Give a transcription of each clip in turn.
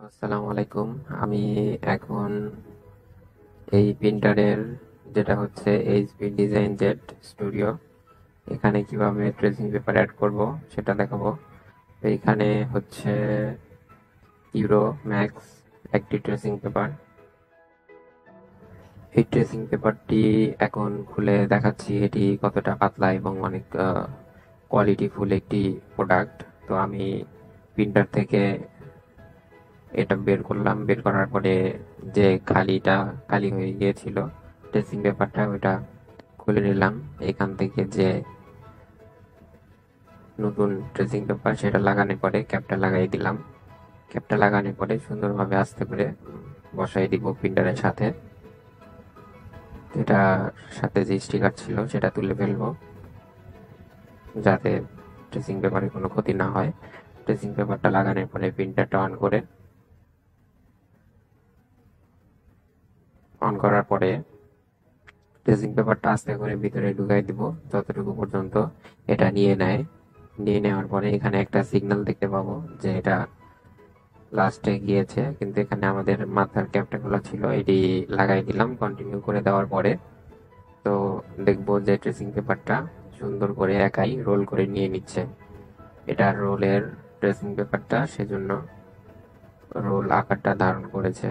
আসসালামু আলাইকুম। আমি এখন এই প্রিন্টারের যেটা হচ্ছে এইচপি ডিজাইন জেড স্টুডিও, এখানে কিভাবে ট্রেসিং পেপার অ্যাড করব সেটা দেখাবো। তো এইখানে হচ্ছে ইউরো ম্যাক্স একটি ট্রেসিং পেপার। এই ট্রেসিং পেপারটি এখন খুলে দেখাচ্ছি এটি কতটা পাতলা এবং অনেক কোয়ালিটিফুল একটি প্রোডাক্ট। তো আমি প্রিন্টার থেকে এটা বের করলাম, বের করার পরে যে খালি হয়ে গিয়েছিল ট্রেসিং পেপারটা, ওইটা খুলে নিলাম। এখান থেকে যে নতুন ট্রেসিং পেপার সেটা লাগানোর পরে ক্যাপটা লাগাই দিলাম। ক্যাপটা লাগানোর পরে সুন্দরভাবে আস্তে করে বসাই দিব প্রিন্টারের সাথে। এটার সাথে যে স্টিকার ছিল সেটা তুলে ফেলবো, যাতে ট্রেসিং পেপারে কোনো ক্ষতি না হয়। ট্রেসিং পেপারটা লাগানোর পরে প্রিন্টারটা অন করার পরে ট্রেসিং পেপারটা আস্তে করে ভিতরে ঢুকাই দিব যতটুকু পর্যন্ত এটা নিয়ে নেয়। নিয়ে নেওয়ার পরে এখানে একটা সিগন্যাল দেখতে পাবো যে এটা লাস্টে গিয়েছে, কিন্তু এখানে আমাদের মাথার ক্যাপটা খোলা ছিল, এটি লাগাই দিলাম। কন্টিনিউ করে দেওয়ার পরে তো দেখবো যে ট্রেসিং পেপারটা সুন্দর করে একাই রোল করে নিয়ে নিচ্ছে। এটা রোলের ট্রেসিং পেপারটা, সেজন্য রোল আকারটা ধারণ করেছে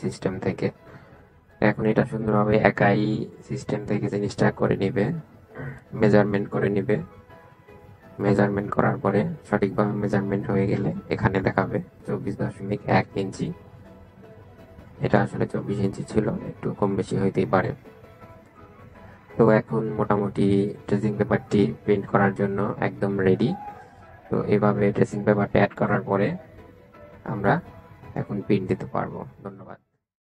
সিস্টেম থেকে। এখন এটা সুন্দরভাবে একাই সিস্টেম থেকে জিনিসটা করে নিবে, মেজারমেন্ট করে নিবে। মেজারমেন্ট করার পরে সঠিকভাবে মেজারমেন্ট হয়ে গেলে এখানে দেখাবে 24.1 ইঞ্চি। এটা আসলে 24 ইঞ্চি ছিল, একটু কম বেশি হইতেই পারে। তো এখন মোটামুটি ট্রেসিং পেপারটি প্রিন্ট করার জন্য একদম রেডি। তো এভাবে ট্রেসিং পেপারটা অ্যাড করার পরে আমরা এখন প্রিন্ট দিতে পারবো। ধন্যবাদ।